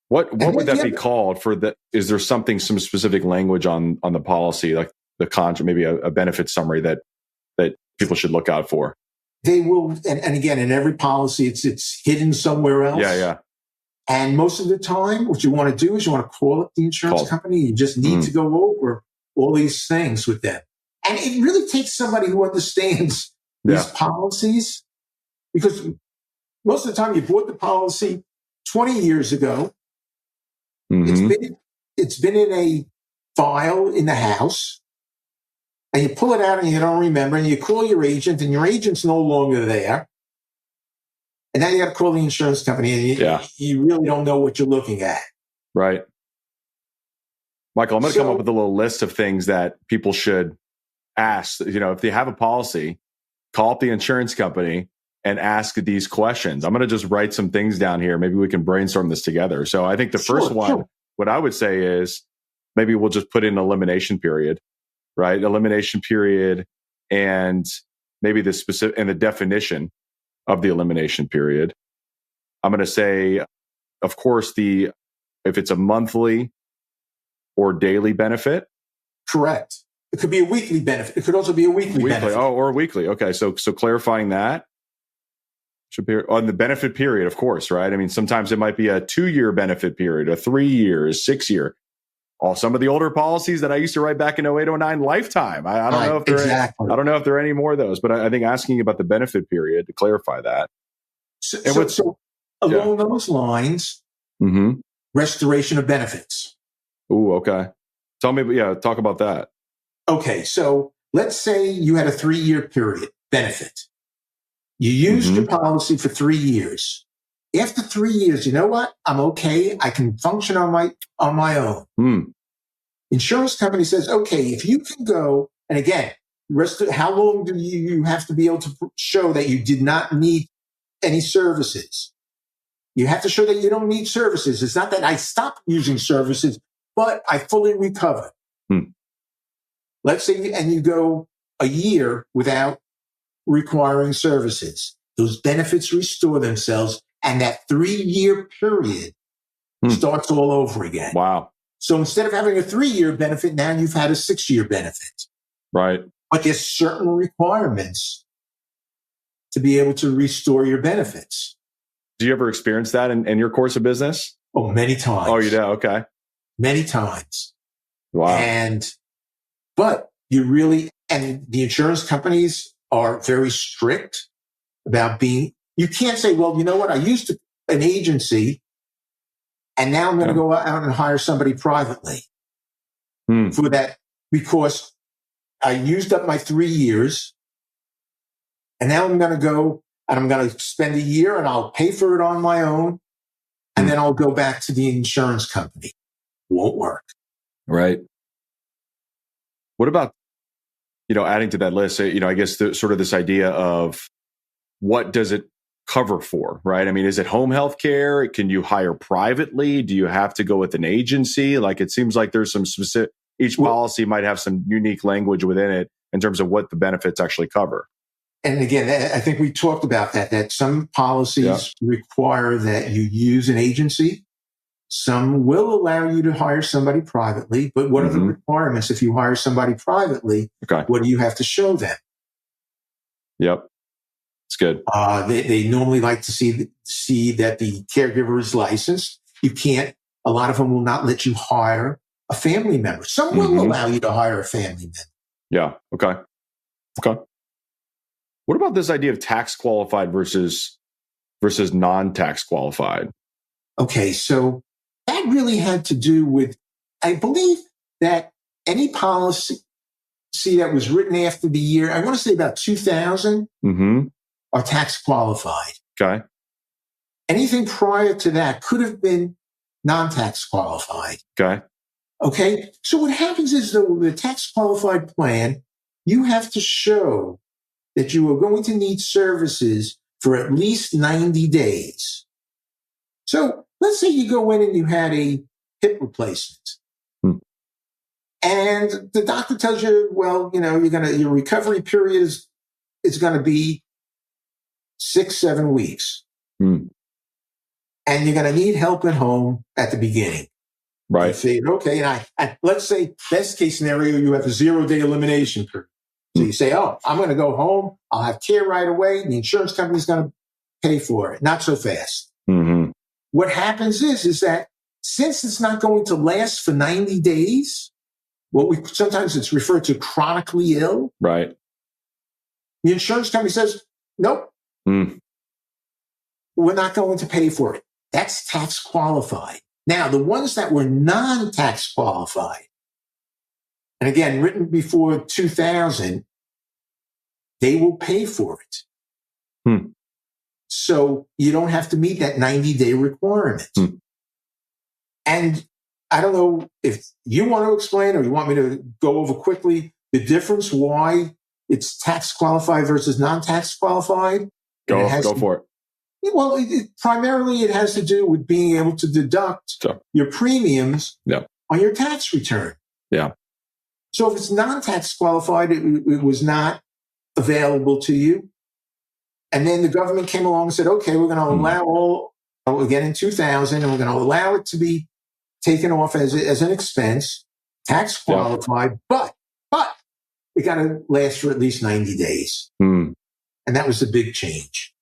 What would that be called for the? Is there some specific language on the policy, like the contract, maybe a benefit summary that people should look out for? They will, and again, in every policy, it's hidden somewhere else. Yeah. And most of the time, what you want to do is you want to call up the insurance company. You just need to go over all these things with them. And it really takes somebody who understands these policies, because most of the time you bought the policy 20 years ago. It's been in a file in the house, and you pull it out and you don't remember, and you call your agent, and your agent's no longer there. And now you got to call the insurance company, and you really don't know what you're looking at. Right. Michael, I'm going to come up with a little list of things that people should ask. If they have a policy, call up the insurance company and ask these questions. I'm going to just write some things down here. Maybe we can brainstorm this together. So I think the first one, what I would say is maybe we'll just put in elimination period, right? Elimination period, and maybe the specific and the definition of the elimination period. I'm going to say, of course, if it's a monthly or daily benefit. Correct. It could be a weekly benefit. It could also be a weekly benefit. Oh, or weekly. Okay. So clarifying that should be on the benefit period, of course, right? I mean, sometimes it might be a 2-year benefit period, a 3 years, 6 year. Some of the older policies that I used to write back in 08, 09 lifetime. I don't know if I don't know if there are any more of those, but I think asking about the benefit period to clarify that. So along those lines, restoration of benefits. Ooh, okay. Tell me, talk about that. Okay, so let's say you had a 3-year period benefit. You used your policy for 3 years. After 3 years, you know what? I'm okay. I can function on my own. Insurance company says, okay, if you can go, and again, how long do you have to be able to show that you did not need any services? You have to show that you don't need services. It's not that I stopped using services, but I fully recovered. Let's say, and you go a year without requiring services. Those benefits restore themselves, and that 3-year period starts all over again. Wow. So instead of having a 3-year benefit, now you've had a 6-year benefit. Right. But there's certain requirements to be able to restore your benefits. Do you ever experience that in your course of business? Oh, many times. Oh, you do? Okay. Many times. Wow. But the insurance companies are very strict about you can't say, well, you know what? I used an agency, and now I'm going to go out and hire somebody privately for that, because I used up my 3 years, and now I'm going to go and I'm going to spend a year and I'll pay for it on my own, and then I'll go back to the insurance company. Won't work. Right. What about, adding to that list, I guess sort of this idea of what does it cover for, right? I mean, is it home health care? Can you hire privately? Do you have to go with an agency? Like, it seems like there's some specific, each policy might have some unique language within it in terms of what the benefits actually cover. And again, I think we talked about that some policies require that you use an agency. Some will allow you to hire somebody privately, but what are the requirements if you hire somebody privately? Okay. What do you have to show them? Yep. It's good. They normally like to see that the caregiver is licensed. A lot of them will not let you hire a family member. Some will allow you to hire a family member. Yeah. Okay. What about this idea of tax qualified versus non-tax qualified? Okay, so that really had to do with, I believe that any policy that was written after the year, I want to say about 2000, are tax qualified. Okay. Anything prior to that could have been non-tax qualified. Okay. So what happens is the tax qualified plan, you have to show that you are going to need services for at least 90 days. So let's say you go in and you had a hip replacement. And the doctor tells you, well, your recovery period is going to be 6-7 weeks. And you're going to need help at home at the beginning. Right. You say, okay, and let's say best case scenario, you have a 0-day elimination period. So you say, I'm going to go home. I'll have care right away. The insurance company's going to pay for it. Not so fast. What happens is that since it's not going to last for 90 days, sometimes it's referred to chronically ill. Right. The insurance company says, nope, we're not going to pay for it. That's tax qualified. Now, the ones that were non-tax qualified, and again, written before 2000, they will pay for it. So you don't have to meet that 90-day requirement. And I don't know if you want to explain or you want me to go over quickly the difference why it's tax qualified versus non-tax qualified. Go for it. Well, primarily it has to do with being able to deduct your premiums on your tax return. Yeah. So if it's non-tax qualified, it was not available to you. And then the government came along and said, okay, we're going to allow again in 2000, and we're going to allow it to be taken off as an expense, tax qualified, but it got to last for at least 90 days. And that was the big change.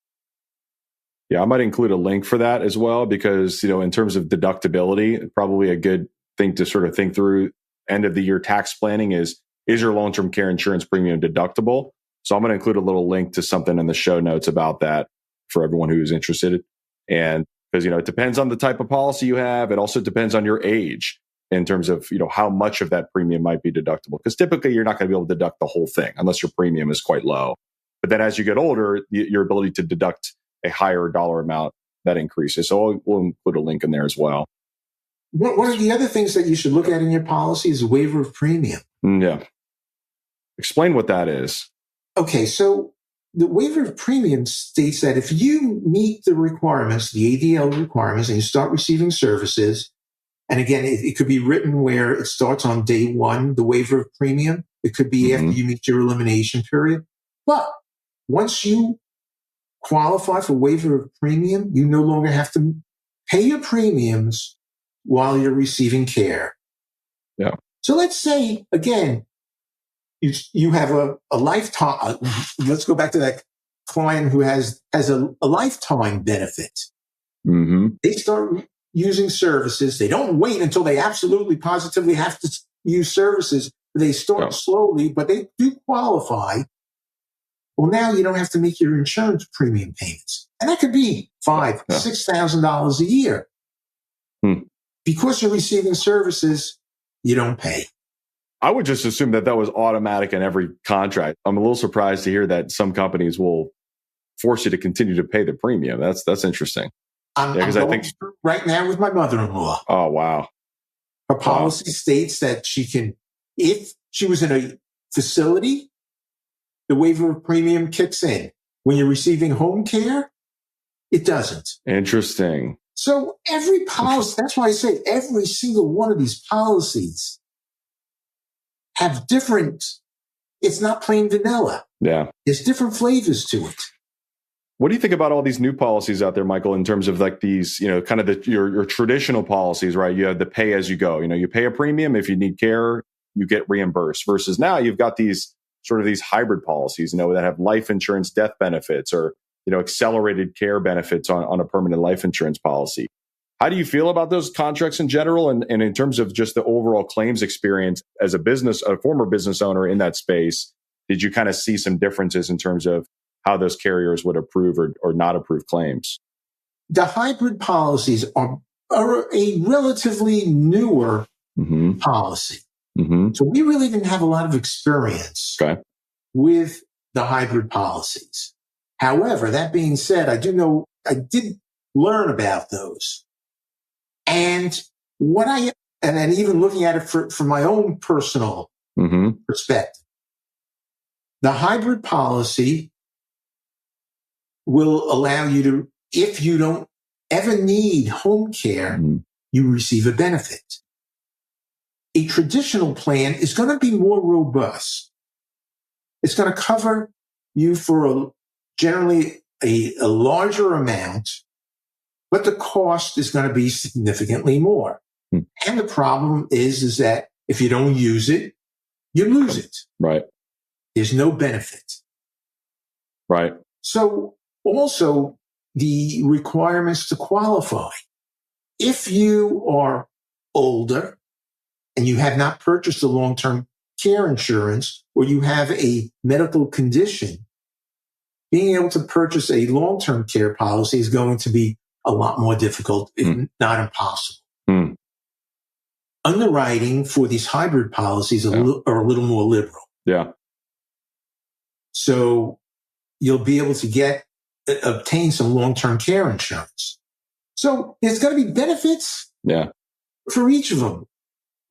Yeah, I might include a link for that as well, because, in terms of deductibility, probably a good thing to sort of think through end of the year tax planning is your long-term care insurance premium deductible? So I'm going to include a little link to something in the show notes about that for everyone who's interested. And because, it depends on the type of policy you have. It also depends on your age in terms of, how much of that premium might be deductible. Because typically you're not going to be able to deduct the whole thing unless your premium is quite low. But then as you get older, your ability to deduct a higher dollar amount, that increases. So we'll include a link in there as well. One of the other things that you should look at in your policy is a waiver of premium. Yeah. Explain what that is. Okay, so the waiver of premium states that if you meet the requirements, the ADL requirements, and you start receiving services, and again, it could be written where it starts on day one, the waiver of premium. It could be after you meet your elimination period. But once you qualify for waiver of premium, you no longer have to pay your premiums while you're receiving care. Yeah. So let's say, again, you have a lifetime. Let's go back to that client who has a lifetime benefit. They start using services. They don't wait until they absolutely positively have to use services. They start slowly, but they do qualify. Well, now you don't have to make your insurance premium payments. And that could be $5,000, $6,000 a year. Because you're receiving services, you don't pay. I would just assume that was automatic in every contract. I'm a little surprised to hear that some companies will force you to continue to pay the premium. That's interesting. I'm going through right now with my mother-in-law. Oh, wow. Her policy states that she can, if she was in a facility, the waiver of premium kicks in. When you're receiving home care, it doesn't. Interesting. So every policy, that's why I say every single one of these policies have different, it's not plain vanilla. Yeah. There's different flavors to it. What do you think about all these new policies out there, Michael, in terms of like these, kind of your traditional policies, right? You have the pay as you go. You pay a premium. If you need care, you get reimbursed, versus now you've got these sort of these hybrid policies, that have life insurance death benefits or, accelerated care benefits on a permanent life insurance policy. How do you feel about those contracts in general? And in terms of just the overall claims experience as a former business owner in that space, did you kind of see some differences in terms of how those carriers would approve or not approve claims? The hybrid policies are a relatively newer policy. Mm-hmm. So we really didn't have a lot of experience with the hybrid policies. However, that being said, I did learn about those. And and even looking at it from my own personal perspective, the hybrid policy will allow you to, if you don't ever need home care, you receive a benefit. A traditional plan is going to be more robust. It's going to cover you for generally a larger amount, but the cost is going to be significantly more. And the problem is that if you don't use it, you lose it. Right. There's no benefit. Right. So also the requirements to qualify. If you are older and you have not purchased a long-term care insurance, or you have a medical condition, being able to purchase a long-term care policy is going to be a lot more difficult, if not impossible. Underwriting for these hybrid policies are a little more liberal. Yeah. So you'll be able to obtain some long-term care insurance. So there's going to be benefits for each of them.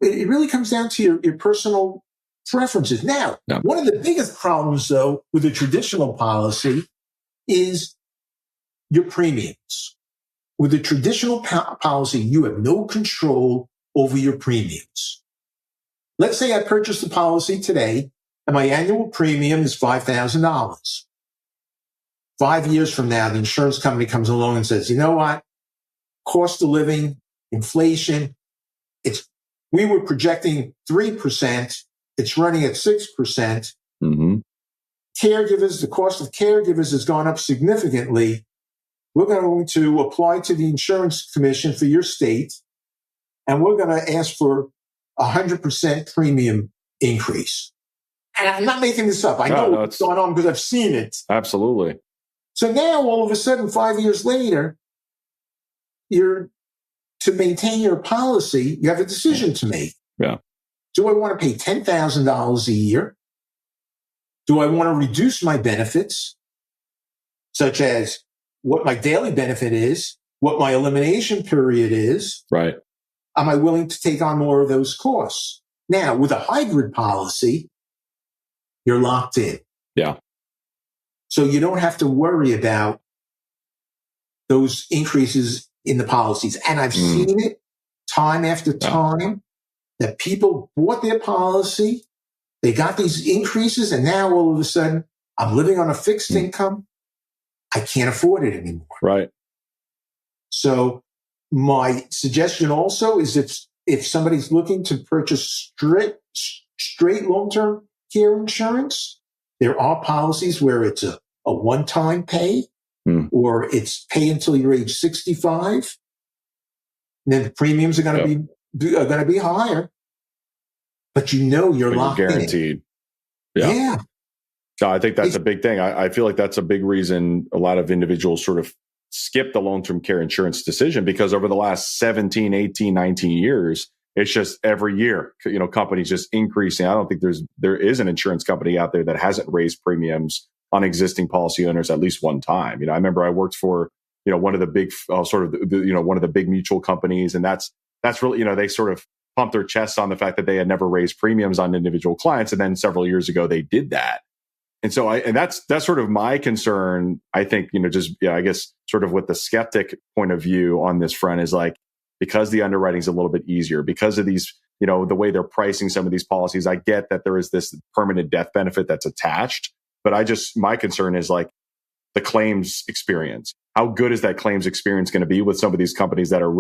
It really comes down to your personal preferences. Now, one of the biggest problems, though, with a traditional policy is your premiums. With a traditional policy, you have no control over your premiums. Let's say I purchased a policy today and my annual premium is $5,000. 5 years from now, the insurance company comes along and says, you know what? Cost of living, inflation, we were projecting 3%. It's running at 6%. The cost of caregivers has gone up significantly. We're going to apply to the insurance commission for your state, and we're going to ask for 100% premium increase. And I'm not making this up. I know what's going on because I've seen it. Absolutely. So now, all of a sudden, 5 years later, to maintain your policy, you have a decision to make. Yeah. Do I want to pay $10,000 a year? Do I want to reduce my benefits, such as what my daily benefit is, what my elimination period is? Right. Am I willing to take on more of those costs? Now, with a hybrid policy, you're locked in. Yeah. So you don't have to worry about those increases in the policies. And I've seen it time after time that people bought their policy, they got these increases, and now all of a sudden I'm living on a fixed income. I can't afford it anymore. Right. So my suggestion also is if somebody's looking to purchase straight long-term care insurance, there are policies where it's a one-time pay, or it's pay until you're age 65. And then the premiums are going to be higher, but you're locked guaranteed. in. Yeah. So I think that's a big thing. I feel like that's a big reason a lot of individuals sort of skip the long-term care insurance decision, because over the last 17, 18, 19 years, it's just every year, companies just increasing. I don't think there is an insurance company out there that hasn't raised premiums on existing policy owners at least one time. I remember I worked for, one of the big one of the big mutual companies, and that's really, they sort of pump their chests on the fact that they had never raised premiums on individual clients. And then several years ago, they did that. And so that's sort of my concern. I think, I guess sort of with the skeptic point of view on this front is like, because the underwriting is a little bit easier, because of these, the way they're pricing some of these policies, I get that there is this permanent death benefit that's attached. But my concern is like the claims experience. How good is that claims experience going to be with some of these companies that are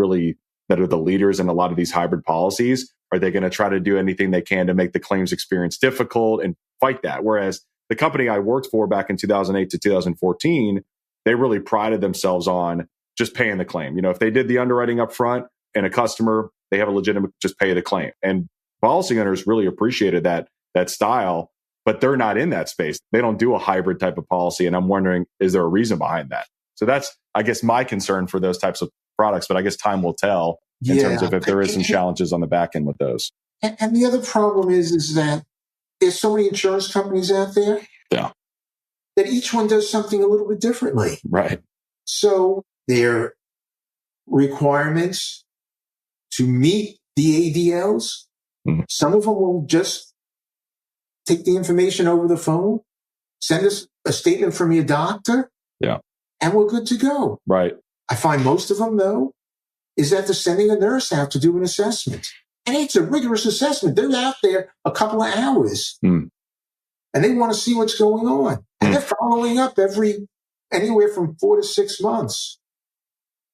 the leaders in a lot of these hybrid policies? Are they going to try to do anything they can to make the claims experience difficult and fight that? Whereas the company I worked for back in 2008 to 2014, they really prided themselves on just paying the claim. If they did the underwriting up front and a customer, they have a legitimate just pay the claim. And policy owners really appreciated that style, but they're not in that space. They don't do a hybrid type of policy. And I'm wondering, is there a reason behind that? So that's, I guess, my concern for those types of products, but I guess time will tell in terms of if there is some challenges on the back end with those. And the other problem is that there's so many insurance companies out there that each one does something a little bit differently. Right. So their requirements to meet the ADLs, some of them will just take the information over the phone, send us a statement from your doctor, and we're good to go. Right. I find most of them, though, is that they're sending a nurse out to do an assessment. And it's a rigorous assessment. They're out there a couple of hours, and they want to see what's going on. And they're following up anywhere from 4 to 6 months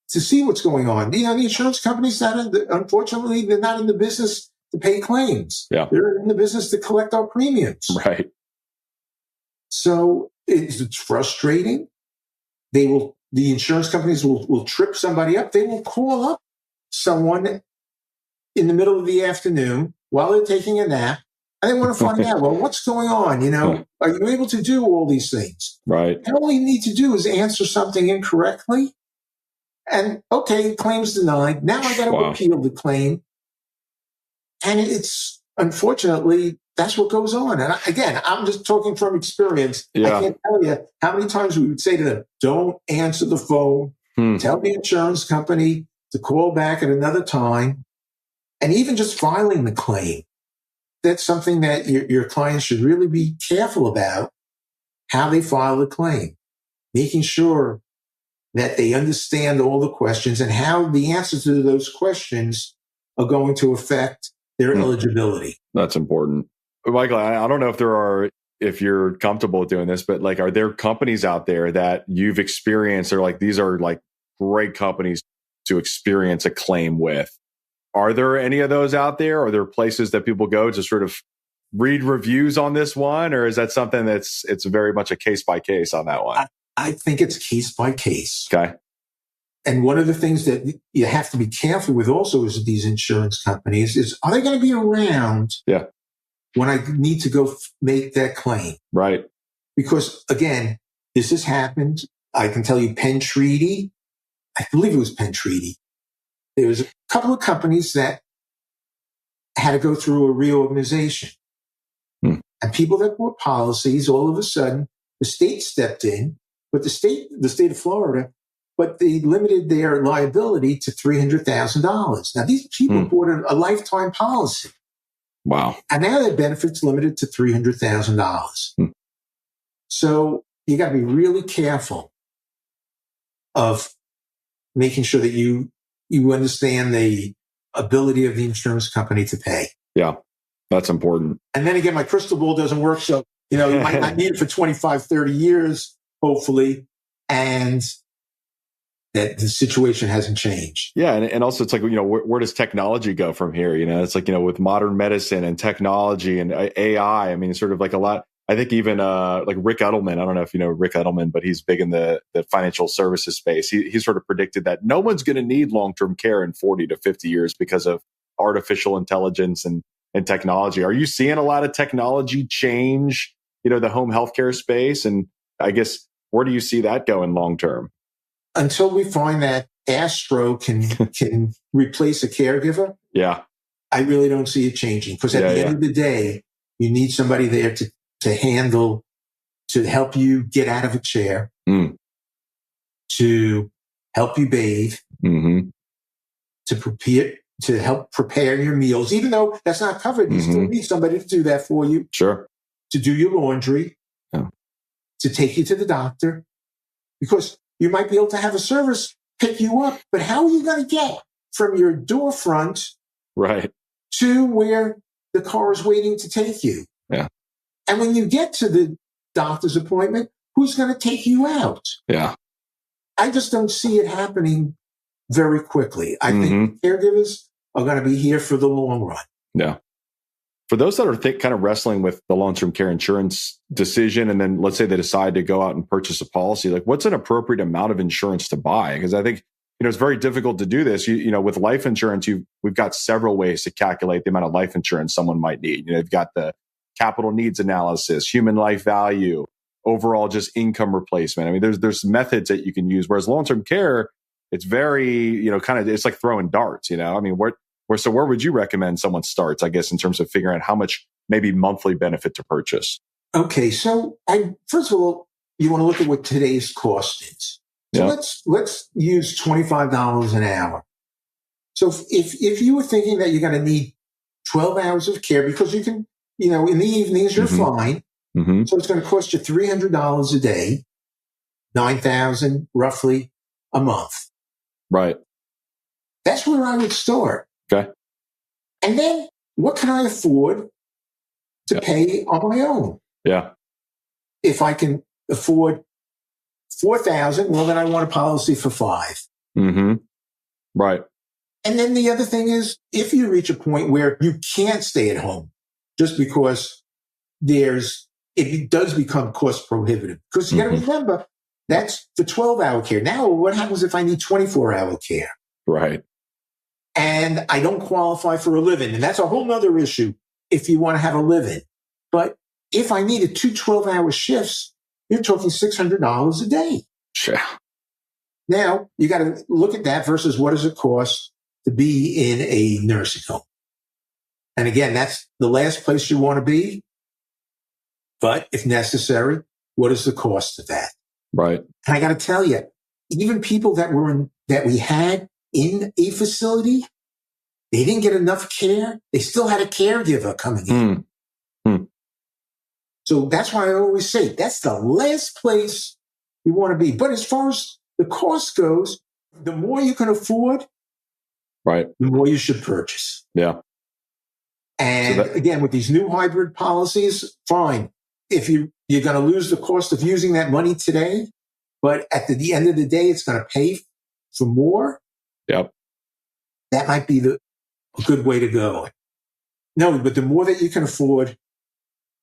to see what's going on. The insurance companies, unfortunately, they're not in the business to pay claims. Yeah. They're in the business to collect our premiums. Right. So it's frustrating. The insurance companies will trip somebody up. They will call up someone in the middle of the afternoon while they're taking a nap, and they want to find out, well, what's going on? Are you able to do all these things? Right. And all you need to do is answer something incorrectly. And okay, claim's denied. Now I got to appeal the claim. And it's, unfortunately, that's what goes on. And again, I'm just talking from experience. Yeah. I can't tell you how many times we would say to them, don't answer the phone. Tell the insurance company to call back at another time. And even just filing the claim, that's something that your clients should really be careful about, how they file the claim, making sure that they understand all the questions and how the answers to those questions are going to affect their eligibility. That's important. Michael, I don't know if you're comfortable doing this, but like, are there companies out there that you've experienced or like, these are like great companies to experience a claim with? Are there any of those out there? Are there places that people go to sort of read reviews on this one? Or is that something it's very much a case by case on that one? I think it's case by case. Okay. And one of the things that you have to be careful with also is these insurance companies is, are they going to be around when I need to go make that claim? Right. Because again, this has happened. I can tell you Penn Treaty, I believe it was Penn Treaty. There was a couple of companies that had to go through a reorganization. And people that bought policies, all of a sudden, the state stepped in, but the state of Florida, but they limited their liability to $300,000. Now, these people bought a lifetime policy. Wow. And now their benefits limited to $300,000. So you got to be really careful of making sure that you understand the ability of the insurance company to pay. Yeah, that's important. And then again, my crystal ball doesn't work. So, you might not need it for 25, 30 years, hopefully. And that the situation hasn't changed. Yeah. And also it's like, where does technology go from here? It's like, with modern medicine and technology and AI, I mean, it's sort of like a lot. I think even like Rick Edelman, I don't know if you know Rick Edelman, but he's big in the financial services space. He sort of predicted that no one's going to need long-term care in 40 to 50 years because of artificial intelligence and technology. Are you seeing a lot of technology change, the home healthcare space? And I guess, where do you see that going long-term? Until we find that Astro can replace a caregiver, I really don't see it changing. Because at the end of the day, you need somebody there to help you get out of a chair, to help you bathe, to to help prepare your meals, even though that's not covered. You still need somebody to do that for you. Sure. To do your laundry, to take you to the doctor, because you might be able to have a service pick you up. But how are you going to get from your door front to where the car is waiting to take you? Yeah. And when you get to the doctor's appointment, who's going to take you out? Yeah. I just don't see it happening very quickly. I think caregivers are going to be here for the long run. Yeah. For those that are kind of wrestling with the long-term care insurance decision, and then let's say they decide to go out and purchase a policy, like what's an appropriate amount of insurance to buy? Because I think, it's very difficult to do this. With life insurance, we've got several ways to calculate the amount of life insurance someone might need. You've got the capital needs analysis, human life value, overall just income replacement. I mean, there's methods that you can use. Whereas long-term care, it's very, it's like throwing darts. I mean, where would you recommend someone starts, I guess, in terms of figuring out how much maybe monthly benefit to purchase? Okay, so first of all, you want to look at what today's cost is. So let's use $25 an hour. So if you were thinking that you're going to need 12 hours of care, because you can, in the evenings you're fine. So it's going to cost you $300 a day, $9,000 roughly a month. Right. That's where I would start. Okay. And then what can I afford to pay on my own? Yeah. If I can afford $4,000, well, then I want a policy for $5,000. Right. And then the other thing is, if you reach a point where you can't stay at home just because it does become cost prohibitive. Because you got to remember, that's for 12-hour care. Now, what happens if I need 24-hour care? Right. And I don't qualify for a live-in. And that's a whole nother issue if you want to have a live-in. But if I needed 2 12-hour shifts, you're talking $600 a day. Sure. Now, you got to look at that versus what does it cost to be in a nursing home. And again, that's the last place you want to be. But if necessary, what is the cost of that? Right. And I got to tell you, even people that we had in a facility, they didn't get enough care. They still had a caregiver coming in. So that's why I always say that's the last place you want to be. But as far as the cost goes, the more you can afford, the more you should purchase. Yeah. And again, with these new hybrid policies, fine. If you're going to lose the cost of using that money today, but at the end of the day, it's going to pay for more. Yep. That might be a good way to go. No, but the more that you can afford,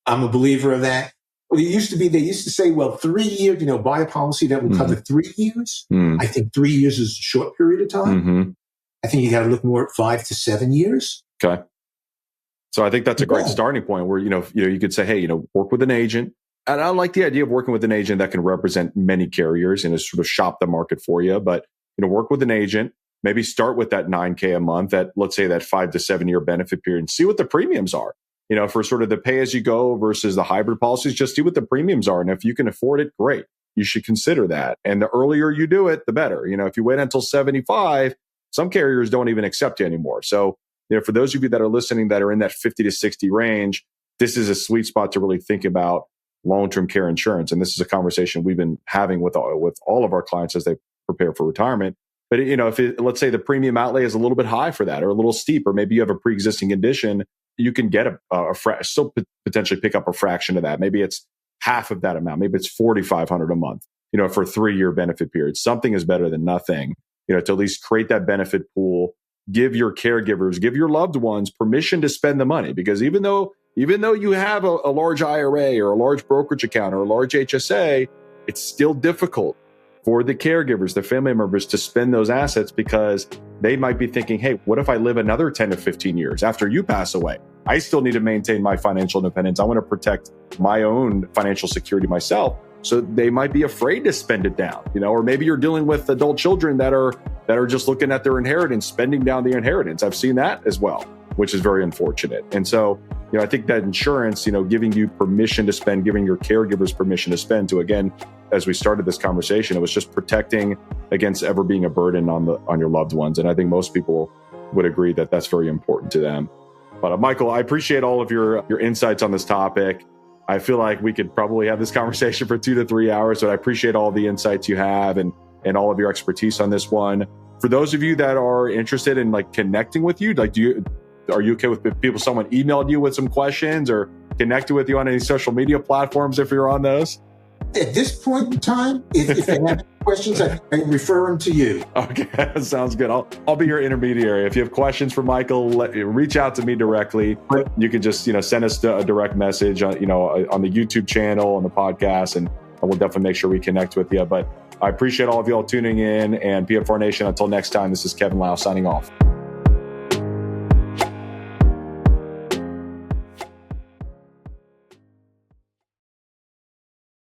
I'm a believer of that. Well, they used to say, well, 3 years, buy a policy that will cover 3 years. I think 3 years is a short period of time. I think you got to look more at 5 to 7 years. Okay. So I think that's a great starting point where, you could say, hey, work with an agent. And I like the idea of working with an agent that can represent many carriers and sort of shop the market for you. But, work with an agent, maybe start with that $9,000 a month, let's say that 5 to 7 year benefit period, and see what the premiums are. For sort of the pay as you go versus the hybrid policies, just see what the premiums are. And if you can afford it, great. You should consider that. And the earlier you do it, the better. If you wait until 75, some carriers don't even accept you anymore. So, for those of you that are listening that are in that 50 to 60 range, this is a sweet spot to really think about long-term care insurance. And this is a conversation we've been having with all of our clients as they prepare for retirement. But, let's say the premium outlay is a little bit high for that or a little steep, or maybe you have a pre-existing condition, you can get still potentially pick up a fraction of that. Maybe it's half of that amount. Maybe it's $4,500 a month, for a 3-year benefit period. Something is better than nothing, to at least create that benefit pool, give your caregivers, give your loved ones permission to spend the money. Because even though you have a large IRA or a large brokerage account or a large HSA, it's still difficult for the caregivers, the family members, to spend those assets because they might be thinking, hey, what if I live another 10 to 15 years after you pass away? I still need to maintain my financial independence. I want to protect my own financial security myself. So they might be afraid to spend it down, or maybe you're dealing with adult children that are just looking at their inheritance, spending down the inheritance. I've seen that as well, which is very unfortunate. And so, I think that insurance, giving you permission to spend, giving your caregivers permission to spend, to, again, as we started this conversation, it was just protecting against ever being a burden on your loved ones. And I think most people would agree that that's very important to them. But Michael, I appreciate all of your insights on this topic. I feel like we could probably have this conversation for 2 to 3 hours, but I appreciate all the insights you have and all of your expertise on this one. For those of you that are interested in like connecting with you, like are you okay with people, someone emailed you with some questions or connected with you on any social media platforms if you're on those? At this point in time, if they have questions, I refer them to you. Okay, sounds good. I'll be your intermediary. If you have questions for Michael, reach out to me directly. You can just send us a direct message on the YouTube channel, on the podcast, and we'll definitely make sure we connect with you. But I appreciate all of y'all tuning in, and PF4 Nation. Until next time, this is Kevin Lau signing off.